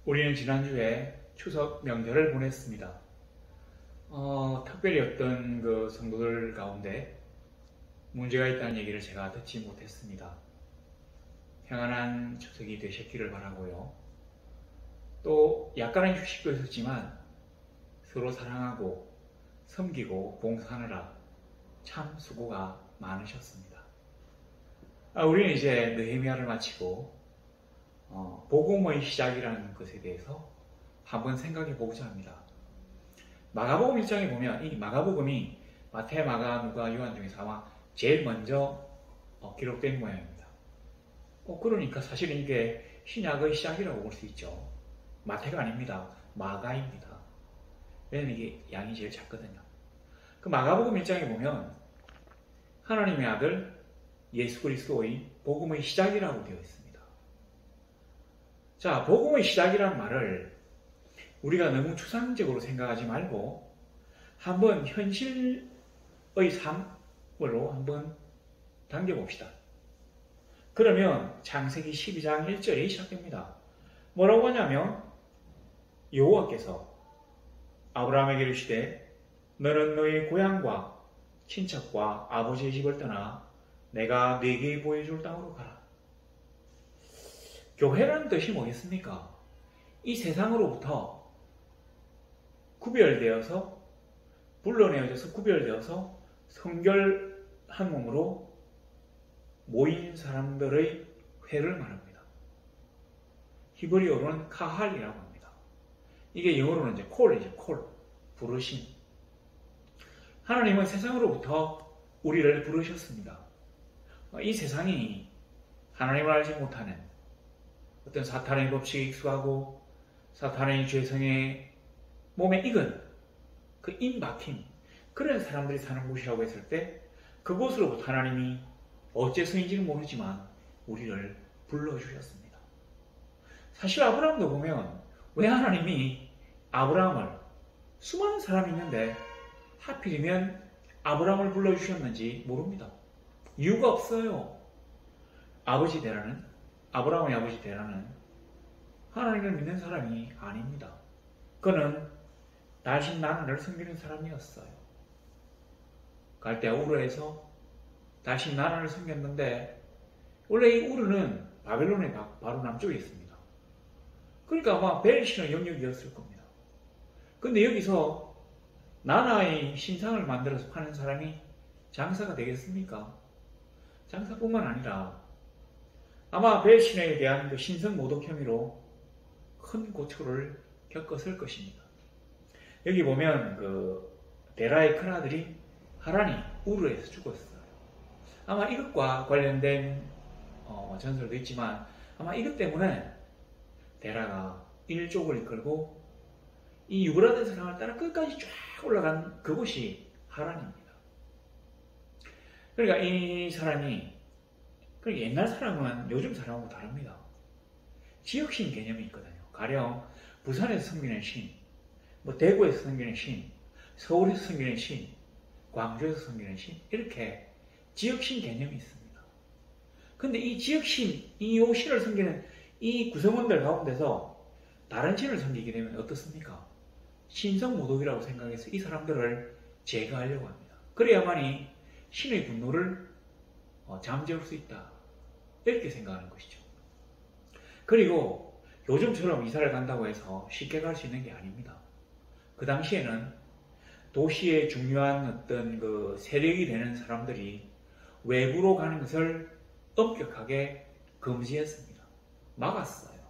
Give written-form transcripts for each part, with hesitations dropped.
우리는 지난주에 추석 명절을 보냈습니다. 특별히 어떤 그 성도들 가운데 문제가 있다는 얘기를 제가 듣지 못했습니다. 평안한 추석이 되셨기를 바라고요. 또 약간의 휴식도 있었지만 서로 사랑하고 섬기고 봉사하느라 참 수고가 많으셨습니다. 우리는 이제 느헤미야를 마치고 복음의 시작이라는 것에 대해서 한번 생각해 보고자 합니다. 마가복음 1장에 보면 이 마가복음이 마태, 마가, 누가, 요한 중에서 아마 제일 먼저 기록된 모양입니다. 그러니까 사실은 이게 신약의 시작이라고 볼 수 있죠. 마태가 아닙니다. 마가입니다. 왜냐면 이게 양이 제일 작거든요. 그 마가복음 1장에 보면 하나님의 아들 예수 그리스도의 복음의 시작이라고 되어 있습니다. 자, 복음의 시작이라는 말을 우리가 너무 추상적으로 생각하지 말고 한번 현실의 삶으로 한번 당겨봅시다. 그러면 창세기 12장 1절이 시작됩니다. 뭐라고 하냐면 여호와께서 아브라함에게 이르시되 너는 너의 고향과 친척과 아버지의 집을 떠나 내가 네게 보여줄 땅으로 가라. 교회라는 뜻이 뭐겠습니까? 이 세상으로부터 구별되어서 불러내어져서 구별되어서 성결한 몸으로 모인 사람들의 회를 말합니다. 히브리어로는 카할이라고 합니다. 이게 영어로는 이제 콜이죠. 콜, 부르심. 하나님은 세상으로부터 우리를 부르셨습니다. 이 세상이 하나님을 알지 못하는 어떤 사탄의 법칙에 익숙하고 사탄의 죄성에 몸에 익은 그 임박힌 그런 사람들이 사는 곳이라고 했을 때 그곳으로부터 하나님이 어째서인지는 모르지만 우리를 불러주셨습니다. 사실 아브라함도 보면 왜 하나님이 아브라함을 수많은 사람이 있는데 하필이면 아브라함을 불러주셨는지 모릅니다. 이유가 없어요. 아버지 되라는 아브라함의 아버지 데라는 하나님을 믿는 사람이 아닙니다. 그는 달신나라를 섬기는 사람이었어요. 갈대아 우르에서 달신나라를 섬겼는데 원래 이 우르는 바벨론의 바로 남쪽에 있습니다. 그러니까 아마 벨신의 영역이었을 겁니다. 근데 여기서 나나의 신상을 만들어서 파는 사람이 장사가 되겠습니까? 장사뿐만 아니라 아마 벨신에 대한 그 신성 모독 혐의로 큰 고초를 겪었을 것입니다. 여기 보면 그 데라의 큰아들이 하란이 우르에서 죽었어요. 아마 이것과 관련된 전설도 있지만 아마 이것 때문에 데라가 일족을 이끌고 이 유브라데 강을 따라 끝까지 쫙 올라간 그곳이 하란입니다. 그러니까 이 사람이 그러니까 옛날 사람은 요즘 사람하고 다릅니다. 지역신 개념이 있거든요. 가령 부산에서 섬기는 신, 대구에서 섬기는 신, 서울에서 섬기는 신, 광주에서 섬기는 신 이렇게 지역신 개념이 있습니다. 근데 이 지역신, 이 신을 섬기는 이 구성원들 가운데서 다른 신을 섬기게 되면 어떻습니까? 신성모독이라고 생각해서 이 사람들을 제거하려고 합니다. 그래야만이 신의 분노를 잠재울 수 있다. 이렇게 생각하는 것이죠. 그리고 요즘처럼 이사를 간다고 해서 쉽게 갈 수 있는 게 아닙니다. 그 당시에는 도시의 중요한 어떤 그 세력이 되는 사람들이 외부로 가는 것을 엄격하게 금지했습니다. 막았어요.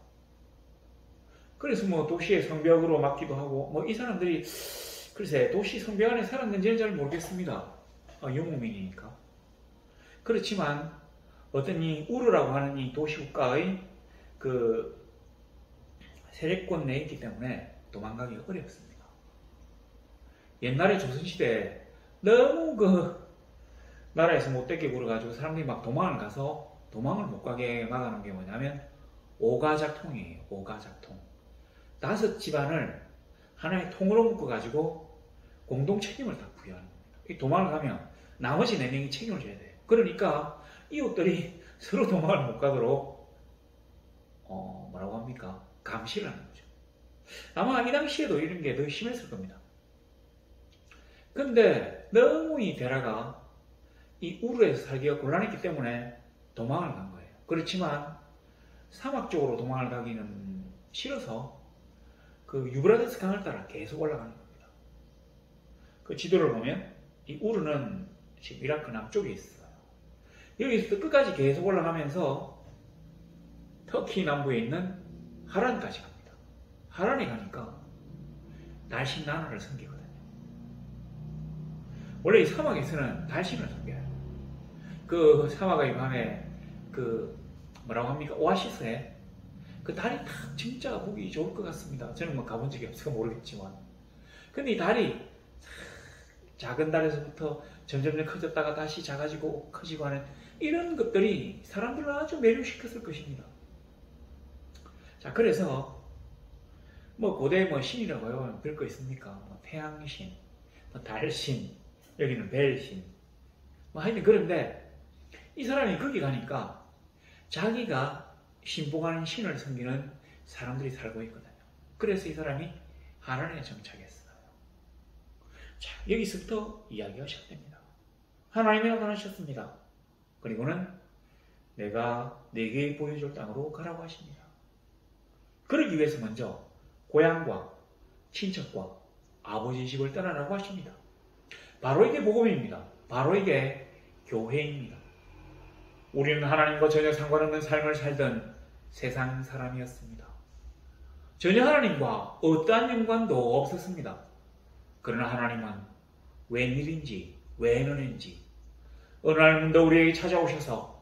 그래서 도시의 성벽으로 막기도 하고 이 사람들이 글쎄 도시 성벽 안에 살았는지는 잘 모르겠습니다.游牧민이니까. 그렇지만 어떤 이 우르라고 하는 이 도시국가의 그 세력권 내에 있기 때문에 도망가기가 어렵습니다. 옛날에 조선시대에 너무 그 나라에서 못되게 굴어가지고 사람들이 막 도망을 가서 도망을 못 가게 막아놓은 게 뭐냐면 오가작통이에요. 오가작통. 5집안을 하나의 통으로 묶어가지고 공동 책임을 다 부여하는 겁니다. 이 도망을 가면 나머지 4명이 책임을 져야 돼요. 그러니까 이웃들이 서로 도망을 못 가도록 뭐라고 합니까? 감시를 하는 거죠. 아마 이 당시에도 이런 게 더 심했을 겁니다. 근데 너무 이 데라가 이 우르에서 살기가 곤란했기 때문에 도망을 간 거예요. 그렇지만 사막 쪽으로 도망을 가기는 싫어서 그 유브라데스 강을 따라 계속 올라가는 겁니다. 그 지도를 보면 이 우르는 지금 이라크 남쪽에 있어요. 여기서 끝까지 계속 올라가면서 터키 남부에 있는 하란까지 갑니다. 하란에 가니까 달신 나라를 섬기거든요. 원래 이 사막에서는 달신을 섬겨요. 그 사막의 밤에 그 뭐라고 합니까? 오아시스에 그 달이 딱 진짜 보기 좋을 것 같습니다. 저는 뭐 가본 적이 없어서 모르겠지만. 근데 이 달이 작은 달에서부터 점점 커졌다가 다시 작아지고 커지고 하는 이런 것들이 사람들을 아주 매료시켰을 것입니다. 자, 그래서 뭐 고대 뭐 신이라고요. 별 거 있습니까? 뭐 태양신, 뭐 달신, 여기는 벨신. 뭐 하여튼 그런데 이 사람이 거기 가니까 자기가 신봉하는 신을 섬기는 사람들이 살고 있거든요. 그래서 이 사람이 하란에 정착했어요. 자, 여기서부터 이야기가 시작됩니다. 하나님이 나타나셨습니다. 그리고는 내가 네게 보여줄 땅으로 가라고 하십니다. 그러기 위해서 먼저 고향과 친척과 아버지 집을 떠나라고 하십니다. 바로 이게 복음입니다. 바로 이게 교회입니다. 우리는 하나님과 전혀 상관없는 삶을 살던 세상 사람이었습니다. 전혀 하나님과 어떠한 연관도 없었습니다. 그러나 하나님은 웬일인지 왜 너인지 어느 날 문득 우리에게 찾아오셔서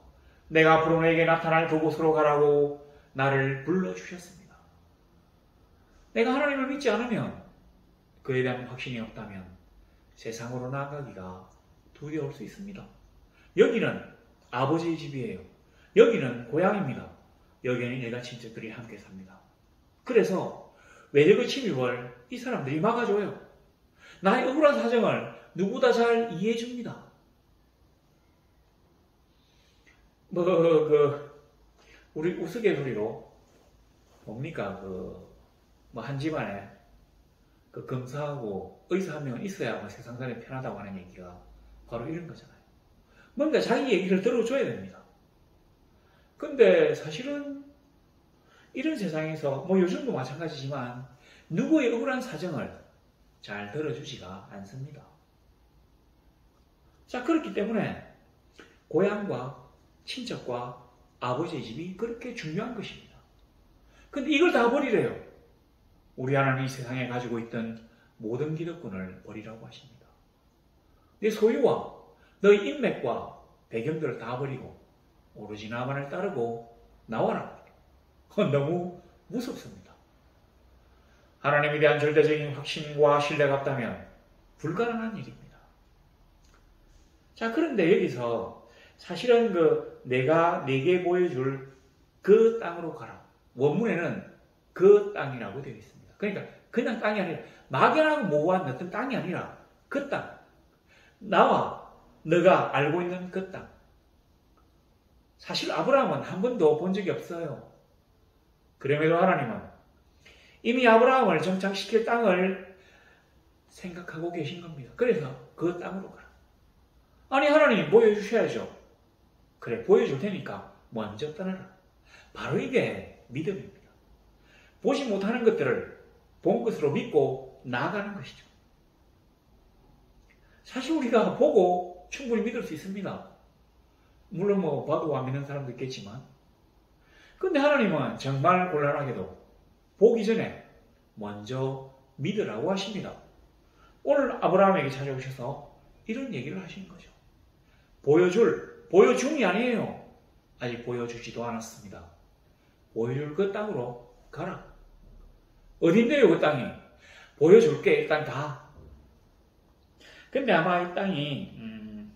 내가 앞으로 너에게 나타날 그곳으로 가라고 나를 불러주셨습니다. 내가 하나님을 믿지 않으면 그에 대한 확신이 없다면 세상으로 나아가기가 두려울 수 있습니다. 여기는 아버지의 집이에요. 여기는 고향입니다. 여기는 내가 친척들이 함께 삽니다. 그래서 외력의 침입을 이 사람들이 막아줘요. 나의 억울한 사정을 누구보다 잘 이해해줍니다. 우리 우스갯소리로 뭡니까? 뭐 한 집안에 그 검사하고 의사 한 명은 있어야 세상 사람이 편하다고 하는 얘기가 바로 이런 거잖아요. 뭔가 자기 얘기를 들어줘야 됩니다. 근데 사실은 이런 세상에서 뭐 요즘도 마찬가지지만 누구의 억울한 사정을 잘 들어주지가 않습니다. 자, 그렇기 때문에 고향과 친척과 아버지의 집이 그렇게 중요한 것입니다. 근데 이걸 다 버리래요. 우리 하나님이 이 세상에 가지고 있던 모든 기득권을 버리라고 하십니다. 내 소유와 너의 인맥과 배경들을 다 버리고 오로지 나만을 따르고 나와라. 너무 무섭습니다. 하나님에 대한 절대적인 확신과 신뢰가 없다면 불가능한 일입니다. 자, 그런데 여기서 사실은 내가 네게 보여줄 그 땅으로 가라. 원문에는 그 땅이라고 되어 있습니다. 그러니까 그냥 땅이 아니라 막연하고 모호한 어떤 땅이 아니라 그 땅. 나와 너가 알고 있는 그 땅. 사실 아브라함은 한 번도 본 적이 없어요. 그럼에도 하나님은 이미 아브라함을 정착시킬 땅을 생각하고 계신 겁니다. 그래서 그 땅으로 가라. 아니, 하나님 보여주셔야죠. 그래, 보여줄 테니까 먼저 떠나라. 바로 이게 믿음입니다. 보지 못하는 것들을 본 것으로 믿고 나아가는 것이죠. 사실 우리가 보고 충분히 믿을 수 있습니다. 물론 뭐 봐도 안 믿는 사람도 있겠지만, 근데 하나님은 정말 곤란하게도 보기 전에 먼저 믿으라고 하십니다. 오늘 아브라함에게 찾아오셔서 이런 얘기를 하시는 거죠. 보여줌이 아니에요. 아직 보여주지도 않았습니다. 보여줄 그 땅으로 가라. 어딘데요, 그 땅이? 보여줄게, 일단 가. 근데 아마 이 땅이,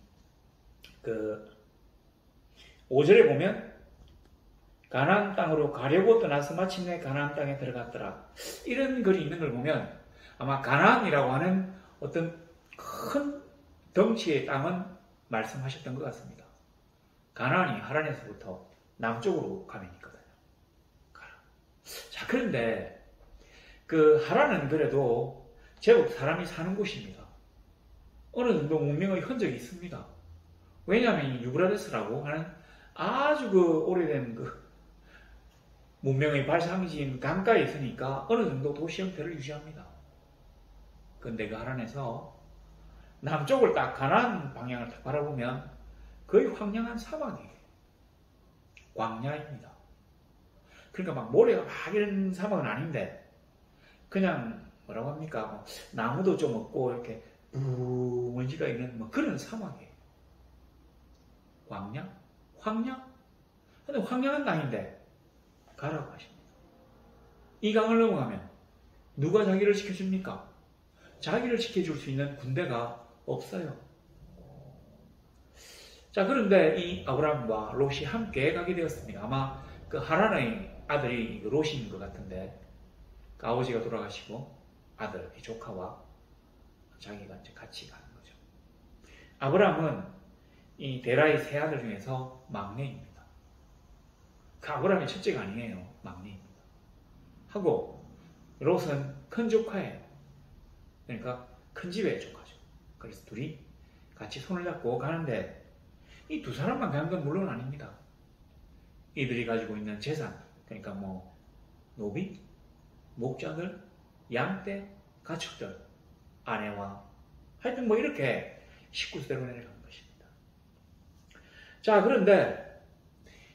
5절에 보면, 가나안 땅으로 가려고 떠나서 마침내 가나안 땅에 들어갔더라. 이런 글이 있는 걸 보면, 아마 가나안이라고 하는 어떤 큰 덩치의 땅은 말씀하셨던 것 같습니다. 가나안이 하란에서부터 남쪽으로 가면 있거든요. 가라. 자, 그런데 그 하란은 그래도 제법 사람이 사는 곳입니다. 어느 정도 문명의 흔적이 있습니다. 왜냐하면 유브라데스라고 하는 아주 그 오래된 그 문명의 발상지인 강가에 있으니까 어느 정도 도시 형태를 유지합니다. 근데 그 하란에서 남쪽을 딱 가나안 방향을 딱 바라보면 거의 황량한 사막이에요. 광야입니다. 그러니까 막 모래가 막 이런 사막은 아닌데 그냥 뭐라고 합니까? 뭐 나무도 좀 없고 이렇게 먼지가 있는 뭐 그런 사막이에요. 광야? 황야? 근데 황량한 땅인데 가라고 하십니다. 이 강을 넘어가면 누가 자기를 지켜줍니까? 자기를 지켜줄 수 있는 군대가 없어요. 자, 그런데 이 아브라함과 롯이 함께 가게 되었습니다. 아마 그 하란의 아들이 롯인 것 같은데 그 아버지가 돌아가시고 아들, 이 조카와 자기가 이제 같이 가는 거죠. 아브라함은 이 데라의 세 아들 중에서 막내입니다. 그 아브라함이 첫째가 아니에요. 막내입니다. 하고 롯은 큰 조카예요. 그러니까 큰 집의 조카죠. 그래서 둘이 같이 손을 잡고 가는데 이 두 사람만 가는 건 물론 아닙니다. 이들이 가지고 있는 재산, 그러니까 뭐 노비, 목자들, 양떼, 가축들, 아내와 하여튼 뭐 이렇게 식구수대로 내려가는 것입니다. 자, 그런데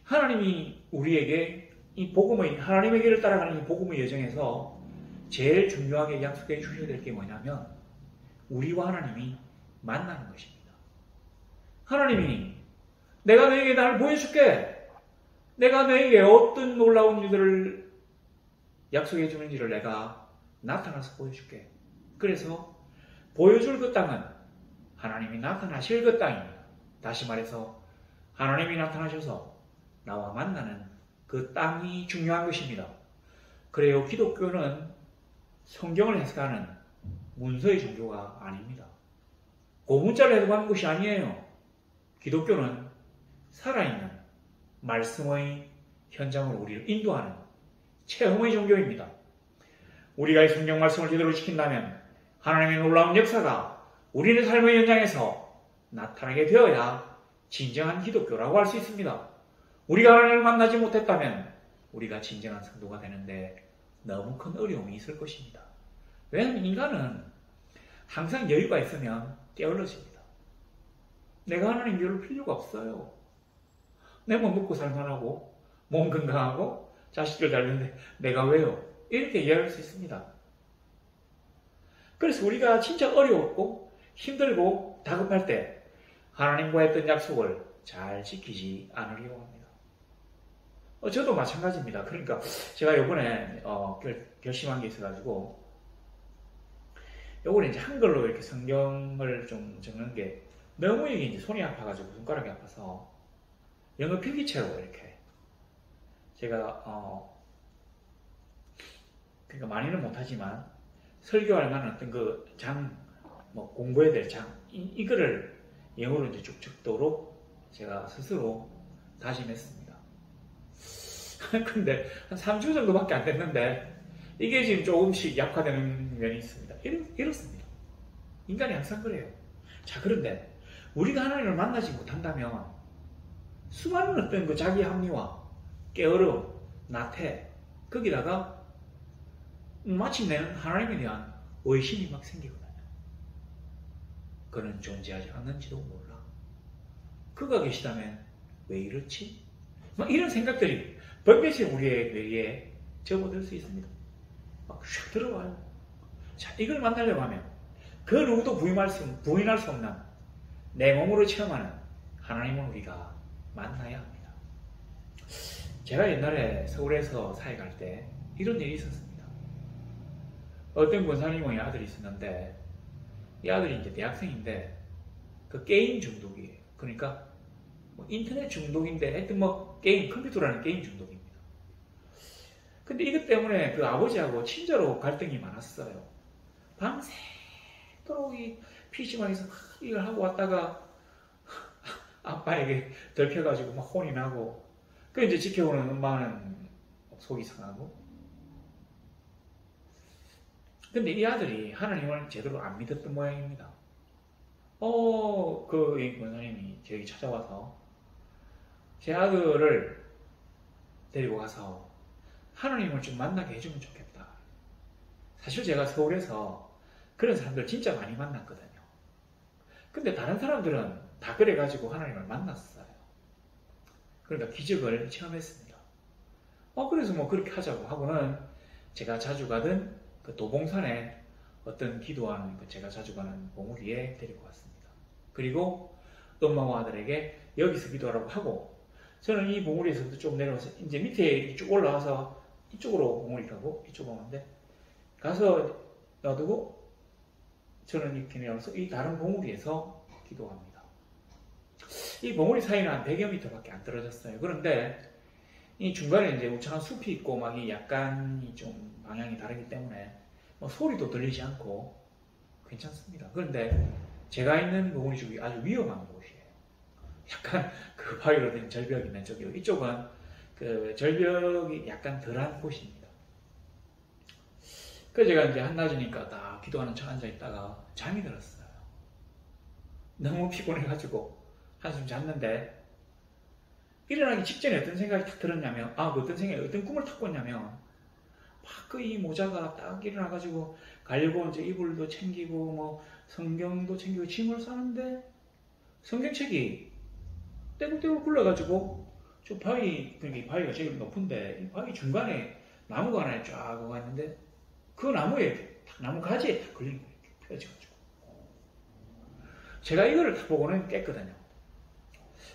하나님이 우리에게 이 복음의 하나님의 길을 따라가는 이 복음의 여정에서 제일 중요하게 약속해 주셔야 될 게 뭐냐면 우리와 하나님이 만나는 것입니다. 하나님이 내가 너에게 나를 보여줄게. 내가 너에게 어떤 놀라운 일들을 약속해 주는지를 내가 나타나서 보여줄게. 그래서 보여줄 그 땅은 하나님이 나타나실 그 땅입니다. 다시 말해서 하나님이 나타나셔서 나와 만나는 그 땅이 중요한 것입니다. 그래요, 기독교는 성경을 해석하는 문서의 종교가 아닙니다. 고문자를 해석하는 것이 아니에요. 기독교는 살아있는 말씀의 현장으로 우리를 인도하는 체험의 종교입니다. 우리가 이 성경 말씀을 제대로 지킨다면 하나님의 놀라운 역사가 우리의 삶의 현장에서 나타나게 되어야 진정한 기독교라고 할 수 있습니다. 우리가 하나님을 만나지 못했다면 우리가 진정한 성도가 되는데 너무 큰 어려움이 있을 것입니다. 왜냐하면 인간은 항상 여유가 있으면 게을러집니다. 내가 하나님 배울 필요가 없어요. 내 몸 먹고 살만하고 몸 건강하고 자식들 잘 되는데 내가 왜요? 이렇게 이해할 수 있습니다. 그래서 우리가 진짜 어려웠고 힘들고 다급할 때 하나님과 했던 약속을 잘 지키지 않으려고 합니다. 저도 마찬가지입니다. 그러니까 제가 이번에 결심한 게 있어가지고 요번에 이제 한글로 이렇게 성경을 좀 적는 게 너무 이게 이제 손이 아파가지고 손가락이 아파서 영어 필기체로 이렇게 제가 그러니까 많이는 못하지만 설교할 만한 어떤 그 뭐 공부해야 될 이거를 영어로 이제 쭉 적도록 제가 스스로 다짐했습니다. 근데 한 3주 정도밖에 안 됐는데 이게 지금 조금씩 약화되는 면이 있습니다. 이렇습니다. 인간이 항상 그래요. 자, 그런데 우리가 하나님을 만나지 못한다면 수많은 어떤 그 자기 합리화, 게으름, 나태, 거기다가 마침내는 하나님에 대한 의심이 막 생기거든요. 그는 존재하지 않는지도 몰라. 그가 계시다면 왜 이렇지? 막 이런 생각들이 번개치 우리의 뇌에 접어들 수 있습니다. 막 샥 들어와요. 자, 이걸 만나려고 하면 그 누구도 부인할 수 없는 내 몸으로 체험하는 하나님을 우리가 만나야 합니다. 제가 옛날에 서울에서 사회 갈 때 이런 일이 있었습니다. 어떤 권사님의 아들이 있었는데 이 아들이 이제 대학생인데 그 게임 중독이에요. 그러니까 뭐 인터넷 중독인데 하여튼 뭐 게임, 컴퓨터라는 게임 중독입니다. 근데 이것 때문에 그 아버지하고 친자로 갈등이 많았어요. 밤새도록 이 PC방에서 이걸 하고 왔다가 아빠에게 들켜가지고 막 혼이 나고 그 이제 지켜보는 엄마는 속이 상하고 근데 이 아들이 하나님을 제대로 안 믿었던 모양입니다. 이 권사님이 저희 찾아와서 제 아들을 데리고 가서 하나님을 좀 만나게 해주면 좋겠다. 사실 제가 서울에서 그런 사람들 진짜 많이 만났거든요. 근데 다른 사람들은 다 그래가지고 하나님을 만났어요. 그러니까 기적을 체험했습니다. 그래서 뭐 그렇게 하자고 하고는 제가 자주 가던 그 도봉산에 어떤 기도하는 제가 자주 가는 봉우리에 데리고 왔습니다. 그리고 엄마와 아들에게 여기서 기도하라고 하고 저는 이 봉우리에서부터 좀 내려와서 이제 밑에 쭉 올라와서 이쪽으로 봉우리 가고 이쪽으로 오는데 가서 놔두고 저는 이렇게 내려와서 이 다른 봉우리에서 기도합니다. 이 봉우리 사이는 한 100여 미터밖에 안 떨어졌어요. 그런데 이 중간에 이제 우창한 숲이 있고 막 약간 좀 방향이 다르기 때문에 뭐 소리도 들리지 않고 괜찮습니다. 그런데 제가 있는 봉우리 쪽이 아주 위험한 곳이에요. 약간 그 바위로 된 절벽이 있는 쪽이고 이쪽은 그 절벽이 약간 덜한 곳입니다. 그래서 제가 이제 한낮이니까 딱 기도하는 척 앉아 있다가 잠이 들었어요. 너무 피곤해가지고 한숨 잤는데 일어나기 직전에 어떤 생각이 탁 들었냐면 어떤 꿈을 탁 꿨냐면 막 그 이 모자가 딱 일어나가지고 가려고 이제 이불도 챙기고 뭐 성경도 챙기고 짐을 싸는데 성경책이 떼굴떼굴 굴러가지고 저 바위가 제일 높은데 이 바위 중간에 나무가 하나 쫙 오가 있는데 그 나무에 나무 가지에 딱 걸리는 거예요. 펴져가지고 제가 이거를 딱 보고는 깼거든요.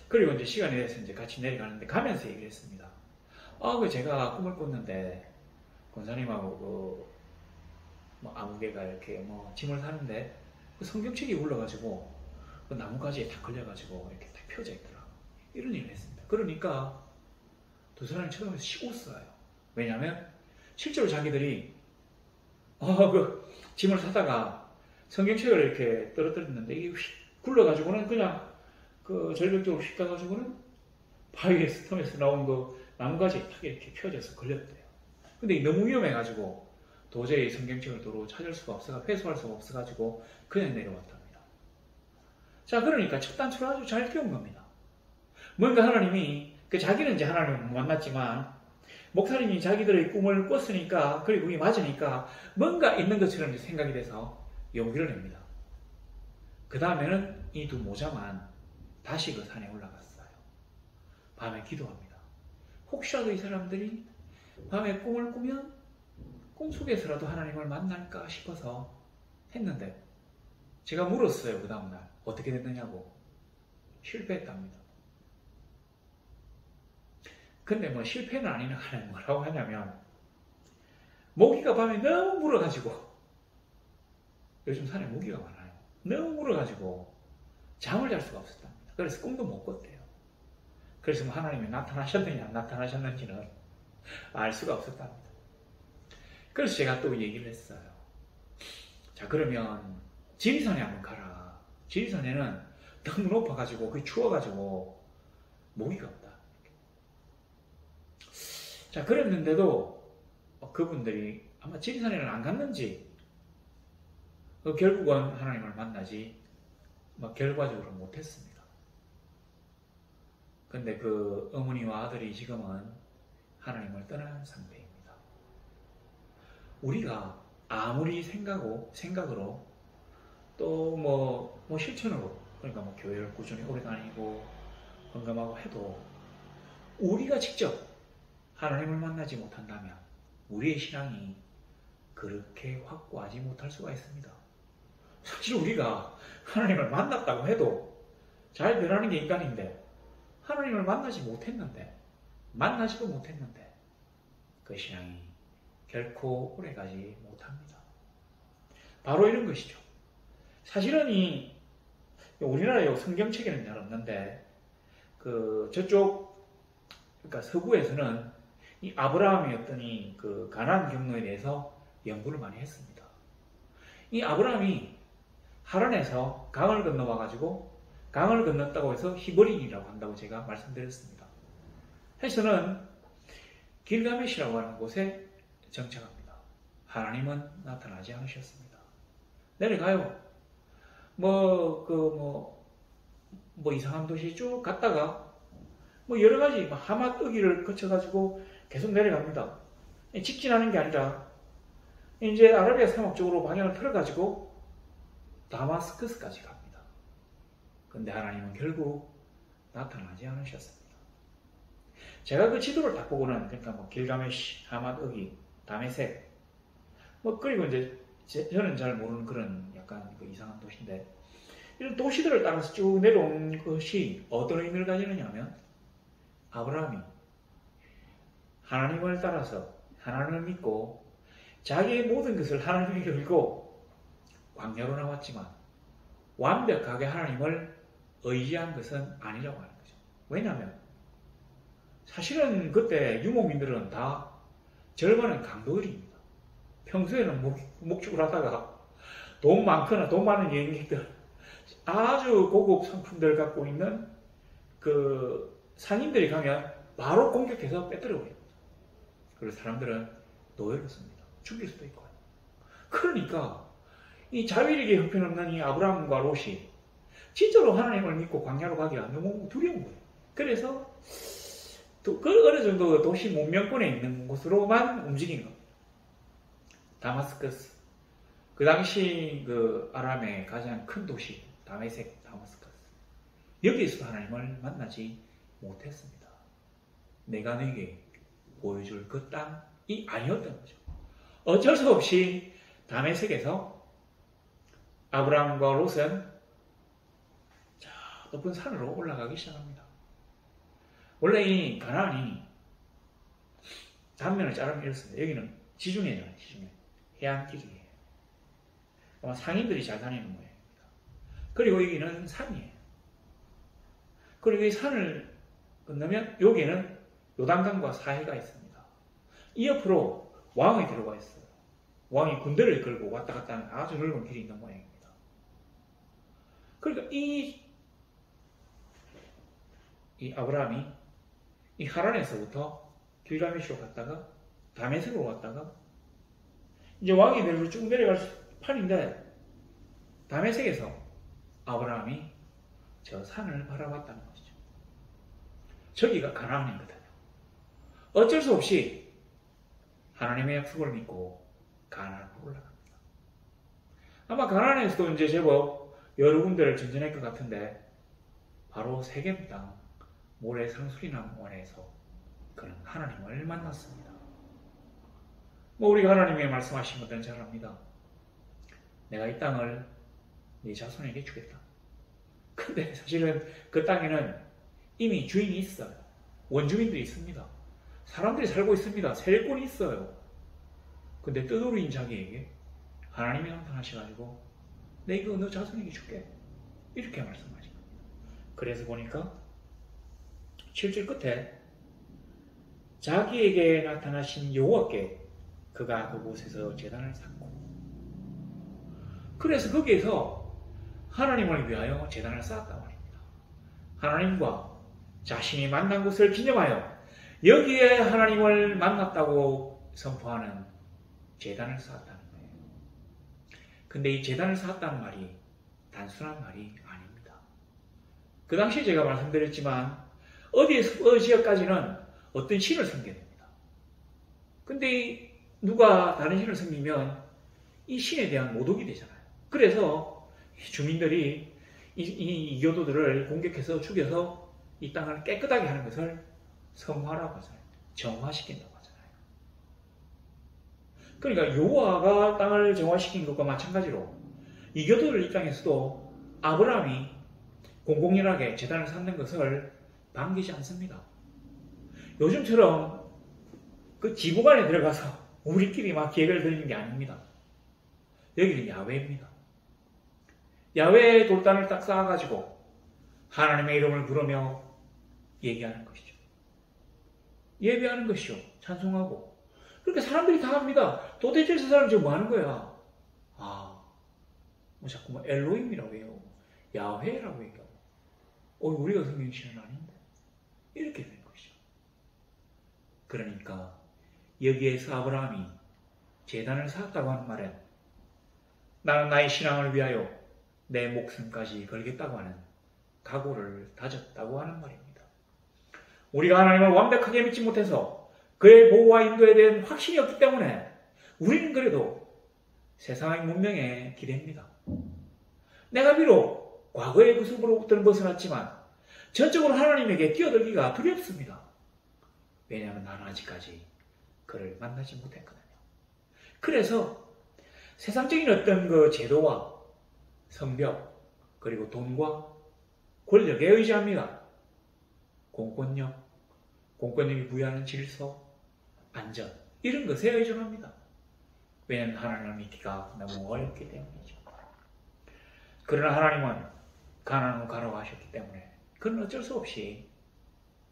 그리고 이제 시간이 돼서 이제 같이 내려가는데 가면서 얘기를 했습니다. 제가 꿈을 꿨는데 권사님하고 뭐 아무개가 이렇게 뭐 짐을 사는데 그 성경책이 굴러가지고 그 나뭇가지에 딱 걸려가지고 이렇게 딱 펴져 있더라고. 이런 일을 했습니다. 그러니까 두 사람이 쳐다보면서 웃어요. 왜냐하면 실제로 자기들이 그 짐을 사다가 성경책을 이렇게 떨어뜨렸는데 이게 휙 굴러가지고는 그냥 그 절벽 쪽으로 휙 가가지고는 바위에 스톰에서 나온 그 나뭇가지에 딱 이렇게 펴져서 걸렸대요. 근데 너무 위험해가지고 도저히 성경책을 도로 찾을 수가 없어서 회수할 수가 없어가지고 그냥 내려왔답니다. 자, 그러니까 첫 단추를 아주 잘 끼운 겁니다. 뭔가 하나님이 자기는 이제 하나님을 못 만났지만 목사님이 자기들의 꿈을 꿨으니까 그리고 그게 맞으니까 뭔가 있는 것처럼 생각이 돼서 용기를 냅니다. 그 다음에는 이 두 모자만 다시 그 산에 올라갔어요. 밤에 기도합니다. 혹시라도 이 사람들이 밤에 꿈을 꾸면 꿈속에서라도 하나님을 만날까 싶어서 했는데 제가 물었어요. 그 다음날 어떻게 됐느냐고. 실패했답니다. 근데 뭐 실패는 아니는 하나님 뭐라고 하냐면 모기가 밤에 너무 물어가지고 요즘 산에 모기가 많아요. 너무 물어가지고 잠을 잘 수가 없었답니다. 그래서 꿈도 못 꿨대요. 그래서 뭐 하나님이 나타나셨느냐 안 나타나셨는지는 알 수가 없었답니다. 그래서 제가 또 얘기를 했어요. 자, 그러면 지리산에 한번 가라. 지리산에는 너무 높아가지고 그게 추워가지고 모기가 없다. 자, 그랬는데도 그분들이 아마 지리산에는 안 갔는지 결국은 하나님을 만나지 결과적으로 못했습니다. 근데 그 어머니와 아들이 지금은 하나님을 떠난 상태입니다. 우리가 아무리 생각으로 또 뭐 실천으로 그러니까 뭐 교회를 꾸준히 오래 다니고 건강하고 해도 우리가 직접 하나님을 만나지 못한다면 우리의 신앙이 그렇게 확고하지 못할 수가 있습니다. 사실 우리가 하나님을 만났다고 해도 잘 변하는 게 인간인데 하나님을 만나지도 못했는데 그 신앙이 결코 오래가지 못합니다. 바로 이런 것이죠. 사실은 우리나라에 성경책에는 잘 없는데 저쪽 그러니까 서구에서는 이 아브라함의 어떤 그 가나안 경로에 대해서 연구를 많이 했습니다. 이 아브라함이 하란에서 강을 건너와가지고 강을 건넜다고 해서 히브리인이라고 한다고 제가 말씀드렸습니다. 해서는 길가메시라고 하는 곳에 정착합니다. 하나님은 나타나지 않으셨습니다. 내려가요. 뭐 이상한 도시 쭉 갔다가 뭐 여러 가지 하맛 어기를 거쳐가지고 계속 내려갑니다. 직진하는 게 아니라 이제 아라비아 사막 쪽으로 방향을 틀어가지고 다마스커스까지 갑니다. 근데 하나님은 결국 나타나지 않으셨습니다. 제가 그 지도를 딱 보고는 그러니까 뭐 길가메시, 하맛 어기, 다메섹 그리고 이제 저는 잘 모르는 그런 약간 그 이상한 도시인데 이런 도시들을 따라서 쭉 내려온 것이 어떤 의미를 가지느냐 하면 아브라함이 하나님을 따라서 하나님을 믿고 자기의 모든 것을 하나님에게 걸고 광야로 나왔지만 완벽하게 하나님을 의지한 것은 아니라고 하는 거죠. 왜냐하면 사실은 그때 유목민들은 다 절반은 강도들입니다. 평소에는 목축을 하다가 돈 많거나 돈 많은 여행객들 아주 고급 상품들을 갖고 있는 그 상인들이 가면 바로 공격해서 빼뜨려버립니다. 그래서 사람들은 노예로 씁니다. 죽일 수도 있고요. 그러니까 이 자비력이 형편없는 이 아브라함과 롯이 진짜로 하나님을 믿고 광야로 가기가 너무 두려운 거예요. 그래서 그 어느 정도 도시 문명권에 있는 곳으로만 움직인 겁니다. 다마스커스. 그 당시 그 아람의 가장 큰 도시 다메섹, 다마스커스. 여기에서도 하나님을 만나지 못했습니다. 내가 너에게 보여줄 그 땅이 아니었던 거죠. 어쩔 수 없이 다메섹에서 아브라함과 롯은 높은 산으로 올라가기 시작합니다. 원래 이 가나안이 단면을 자르면 이렇습니다. 여기는 지중해잖아요. 지중해. 해안길이에요. 아마 상인들이 잘 다니는 모양입니다. 그리고 여기는 산이에요. 그리고 이 산을 건너면 여기는 요단강과 사해가 있습니다. 이 옆으로 왕이 들어가 있어요. 왕이 군대를 끌고 왔다 갔다 하는 아주 넓은 길이 있는 모양입니다. 그러니까 이 아브라함이 이 하란에서부터 길가메시로 갔다가 다메섹으로 갔다가 이제 왕이 내로 쭉 내려갈 판인데 다메섹에서 아브라함이 저 산을 바라봤다는 것이죠. 저기가 가나안이거든요. 어쩔 수 없이 하나님의 약속을 믿고 가나안으로 올라갑니다. 아마 가나안에서도 이제 제법 여러 군데를 전전할 것 같은데 바로 세겜 땅 모래 상수리나무 원에서 그는 하나님을 만났습니다. 우리가 하나님의 말씀하신 것들은 잘 압니다. 내가 이 땅을 네 자손에게 주겠다. 근데 사실은 그 땅에는 이미 주인이 있어요. 원주민들이 있습니다. 사람들이 살고 있습니다. 세력권이 있어요. 근데 떠돌이인 자기에게 하나님이 나타나셔가지고 내 이거 너 자손에게 줄게. 이렇게 말씀하신 겁니다. 그래서 보니까 7절 끝에 자기에게 나타나신 여호와께 그가 그곳에서 제단을 쌓고 그래서 거기에서 하나님을 위하여 제단을 쌓았단 말입니다. 하나님과 자신이 만난 것을 기념하여 여기에 하나님을 만났다고 선포하는 제단을 쌓았다는 거예요. 근데 이 제단을 쌓았다는 말이 단순한 말이 아닙니다. 그 당시에 제가 말씀드렸지만 어디 지역까지는 어떤 신을 섬겨야 됩니다. 근데 누가 다른 신을 섬기면 이 신에 대한 모독이 되잖아요. 그래서 주민들이 이 이교도들을 공격해서 죽여서 이 땅을 깨끗하게 하는 것을 성화라고 하잖아요. 정화시킨다고 하잖아요. 그러니까 여호와가 땅을 정화시킨 것과 마찬가지로 이교도들 입장에서도 아브라함이 공공연하게 제단을 쌓는 것을 반기지 않습니다. 요즘처럼 그 지구관에 들어가서 우리끼리 막 기획을 드리는 게 아닙니다. 여기는 야훼입니다. 야훼의 돌단을 딱 쌓아가지고 하나님의 이름을 부르며 얘기하는 것이죠. 예배하는 것이죠. 찬송하고. 그렇게 사람들이 다 합니다. 도대체 저 사람 지금 뭐 하는 거야? 자꾸 엘로힘이라고 해요. 야훼라고 얘기하고. 우리가 섬기는 신은 아닌데. 이렇게 된 것이죠. 그러니까 여기에서 아브라함이 제단을 쌓았다고 하는 말은 나는 나의 신앙을 위하여 내 목숨까지 걸겠다고 하는 각오를 다졌다고 하는 말입니다. 우리가 하나님을 완벽하게 믿지 못해서 그의 보호와 인도에 대한 확신이 없기 때문에 우리는 그래도 세상의 문명에 기댑니다. 내가 비록 과거의 그 숲으로부터는 벗어났지만 전적으로 하나님에게 뛰어들기가 두렵습니다. 왜냐하면 나는 아직까지 그를 만나지 못했거든요. 그래서 세상적인 어떤 그 제도와 성벽 그리고 돈과 권력에 의지합니다. 공권력이 부여하는 질서, 안전 이런 것에 의존합니다. 왜냐하면 하나님을 믿기가 너무 어렵기 때문이죠. 그러나 하나님은 가나안으로 가라고 하셨기 때문에 그는 어쩔 수 없이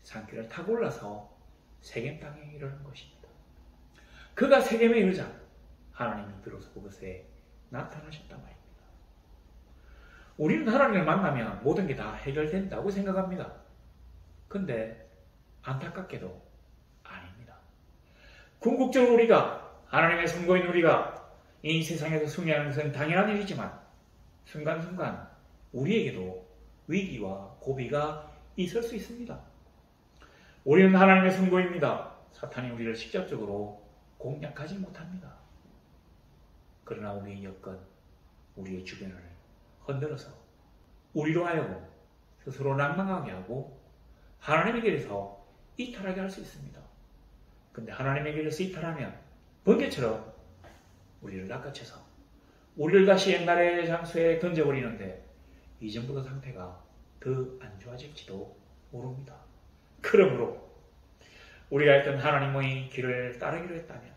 산길을 타고 올라서 세겜 땅에 이르는 것입니다. 그가 세겜에 이르자 하나님이 비로소 그것에 나타나셨단 말입니다. 우리는 하나님을 만나면 모든 게 다 해결된다고 생각합니다. 근데 안타깝게도 아닙니다. 궁극적으로 우리가 하나님의 성도인 우리가 이 세상에서 승리하는 것은 당연한 일이지만 순간순간 우리에게도 위기와 고비가 있을 수 있습니다. 우리는 하나님의 성도입니다. 사탄이 우리를 직접적으로 공략하지 못합니다. 그러나 우리의 여건, 우리의 주변을 흔들어서 우리로 하여금 스스로 낭망하게 하고 하나님의 길에서 이탈하게 할 수 있습니다. 근데 하나님의 길에서 이탈하면 번개처럼 우리를 낚아채서 우리를 다시 옛날의 장소에 던져버리는데 이전보다 상태가 더 안 좋아질지도 모릅니다. 그러므로 우리가 일단 하나님의 길을 따르기로 했다면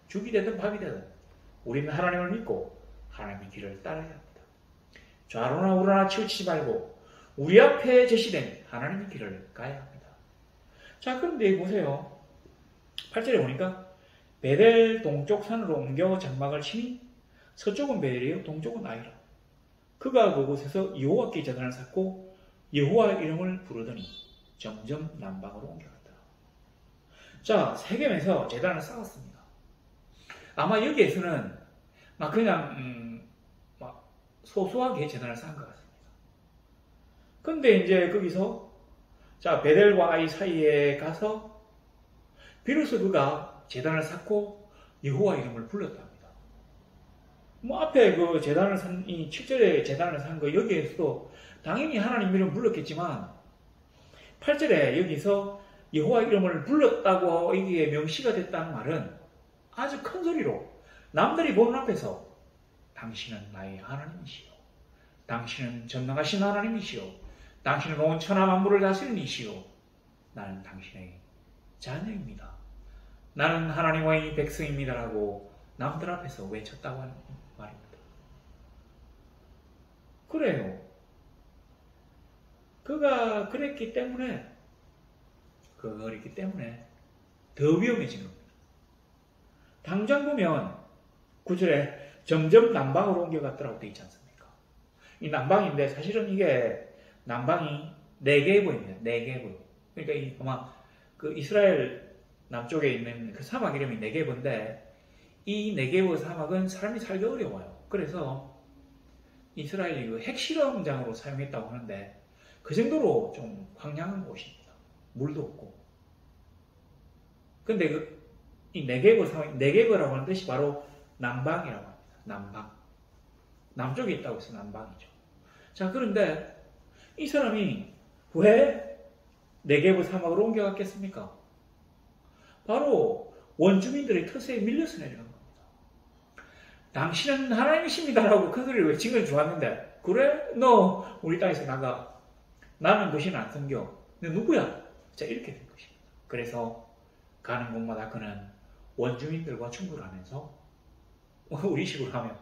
죽이 되든 밥이 되든 우리는 하나님을 믿고 하나님의 길을 따라야 합니다. 좌로나 우로나 치우치지 말고 우리 앞에 제시된 하나님의 길을 가야 합니다. 자, 그런데 보세요. 8절에 보니까 베델 동쪽 산으로 옮겨 장막을 치니 서쪽은 베델이요 동쪽은 아이라. 그가 그곳에서 여호와께 제단을 쌓고 여호와 이름을 부르더니 점점 남방으로 옮겨갔다. 자, 세겜에서 제단을 쌓았습니다. 아마 여기에서는 막 그냥 소소하게 제단을 쌓은 것 같습니다. 근데 이제 거기서 자 베델과 아이 사이에 가서 비로소 그가 제단을 쌓고 여호와 이름을 불렀답니다. 앞에 그 제단을 산 이 7절에 제단을 산 거 여기에서도 당연히 하나님 이름 불렀겠지만 8절에 여기서 여호와 이름을 불렀다고 이게 명시가 됐다는 말은 아주 큰 소리로 남들이 보는 앞에서 당신은 나의 하나님이시오. 당신은 전능하신 하나님이시오. 당신은 온 천하 만물을 다스리는 이시오. 나는 당신의 자녀입니다. 나는 하나님의 백성입니다라고 남들 앞에서 외쳤다고 하는 말입니다. 그래요. 그가 그랬기 때문에 더 위험해진 겁니다. 당장 보면 9절에 점점 남방으로 옮겨갔더라고 되어 있지 않습니까? 이 남방인데 사실은 이게 남방이 네게브입니다. 네게브. 그러니까 아마 그 이스라엘 남쪽에 있는 그 사막 이름이 네게브인데 이 네게브 사막은 사람이 살기 어려워요. 그래서 이스라엘이 그 핵실험장으로 사용했다고 하는데 그 정도로 좀 황량한 곳입니다. 물도 없고. 근데 이 네게브 사막, 네게브라고 하는 뜻이 바로 남방이라고 합니다. 남방. 남쪽에 있다고 해서 남방이죠. 자, 그런데 이 사람이 왜 네게브 사막으로 옮겨갔겠습니까? 바로 원주민들의 터세에 밀려서 내려간 겁니다. 당신은 하나님이십니다라고 큰 소리를 외친 건 좋았는데 그래? 너 우리 땅에서 나가. 나는 당신 안 섬겨. 너 누구야? 자, 이렇게 된 것입니다. 그래서 가는 곳마다 그는 원주민들과 충돌을 하면서 우리 식으로 하면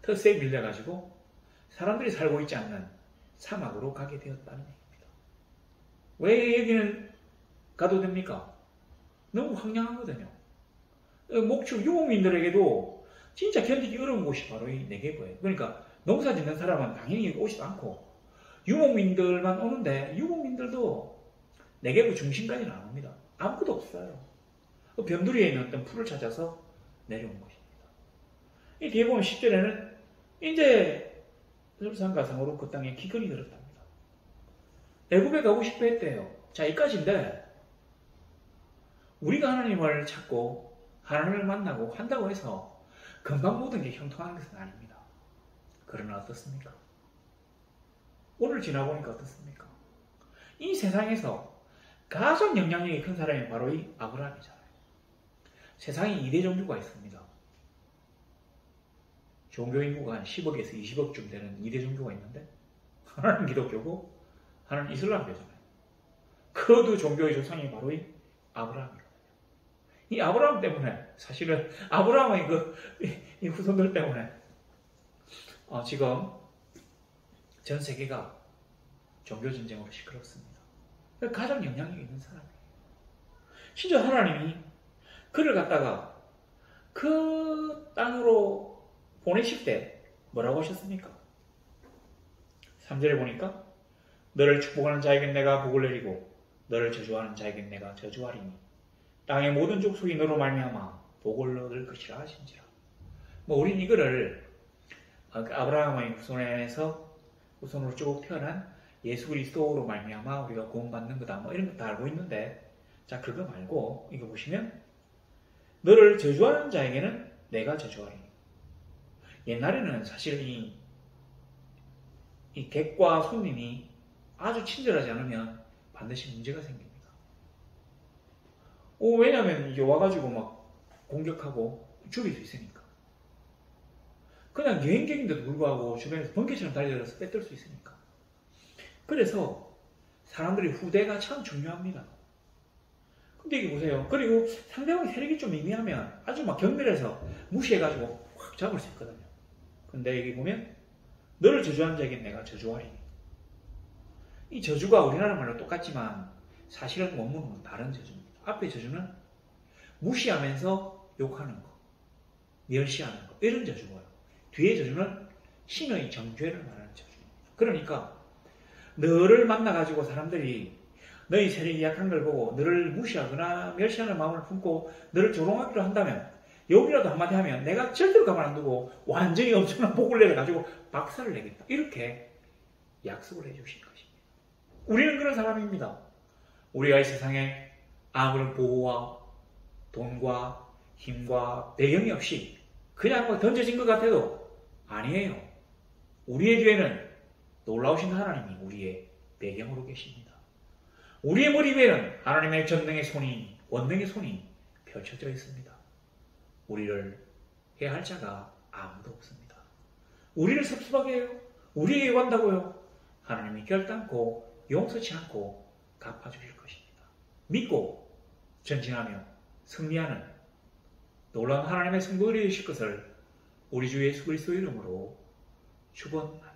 터세에 밀려가지고 사람들이 살고 있지 않는 사막으로 가게 되었다는 얘기입니다. 왜 여기는 가도 됩니까? 너무 황량하거든요. 목축 유목민들에게도 진짜 견디기 어려운 곳이 바로 이 네게브예요. 그러니까 농사 짓는 사람은 당연히 오지도 않고 유목민들만 오는데 유목민들도 네게브 중심까지는 안 옵니다. 아무것도 없어요. 변두리에 있는 어떤 풀을 찾아서 내려온 것입니다. 이 뒤에 보면 10절에는 이제 설상가상으로 그 땅에 기근이 들었답니다. 애굽에 가고 싶어 했대요. 자, 여기까지인데 우리가 하나님을 찾고 하나님을 만나고 한다고 해서 금방 모든 게 형통하는 것은 아닙니다. 그러나 어떻습니까? 오늘 지나보니까 어떻습니까? 이 세상에서 가장 영향력이 큰 사람이 바로 이 아브라함이잖아요. 세상에 2대 종교가 있습니다. 종교 인구가 한 10억에서 20억쯤 되는 2대 종교가 있는데 하나는 기독교고 하나는 이슬람교잖아요. 그 두 종교의 조상이 바로 이 아브라함이거든요. 이 아브라함 때문에 사실은 아브라함의 이 후손들 때문에 지금 전 세계가 종교 전쟁으로 시끄럽습니다. 가장 영향력 있는 사람이에요. 심지어 하나님이 그를 갖다가 그 땅으로 보내실 때 뭐라고 하셨습니까? 3절에 보니까 너를 축복하는 자에겐 내가 복을 내리고 너를 저주하는 자에겐 내가 저주하리니 땅의 모든 족속이 너로 말미암아 복을 얻을 것이라 하신지라. 우린 이거를 아브라함의 후손으로 쭉 태어난 예수 그리스도로 말미암아 우리가 구원받는 거다. 이런 거 다 알고 있는데, 자, 그거 말고 이거 보시면 너를 저주하는 자에게는 내가 저주하리니. 옛날에는 사실 이 객과 손님이 아주 친절하지 않으면 반드시 문제가 생깁니다. 왜냐하면 이게 와가지고 막 공격하고 죽일 수 있으니까. 그냥 여행객인데도 불구하고 주변에서 번개처럼 달려들어서 뺏들 수 있으니까. 그래서 사람들이 후대가 참 중요합니다. 근데 이게 보세요. 그리고 상대방의 세력이 좀 미미하면 아주 막 경멸해서 무시해가지고 확 잡을 수 있거든요. 근데 여기 보면 너를 저주하는 자에게 내가 저주하리니. 이 저주가 우리나라 말로 똑같지만 사실은 원문은 다른 저주입니다. 앞의 저주는 무시하면서 욕하는 거, 멸시하는 거, 이런 저주고요. 뒤의 저주는 신의 정죄를 말하는 저주입니다. 그러니까 너를 만나가지고 사람들이 너희 세력이 약한 걸 보고 너를 무시하거나 멸시하는 마음을 품고 너를 조롱하기로 한다면, 욕이라도 한마디 하면 내가 절대로 가만 안 두고 완전히 엄청난 복을 내려가지고 박살을 내겠다. 이렇게 약속을 해주신 것입니다. 우리는 그런 사람입니다. 우리가 이 세상에 아무런 보호와 돈과 힘과 배경이 없이 그냥 막 던져진 것 같아도 아니에요. 우리의 뒤에는 놀라우신 하나님이 우리의 배경으로 계십니다. 우리의 머리 위에는 하나님의 전능의 손이, 원능의 손이 펼쳐져 있습니다. 우리를 해야 할 자가 아무도 없습니다. 우리를 섭섭하게 해요. 우리에게 관다고요. 하나님이 결단코 용서치 않고 갚아주실 것입니다. 믿고 전진하며 승리하는 놀라운 하나님의 성도들이 되실 것을 우리 주 예수 그리스도 이름으로 축원합니다.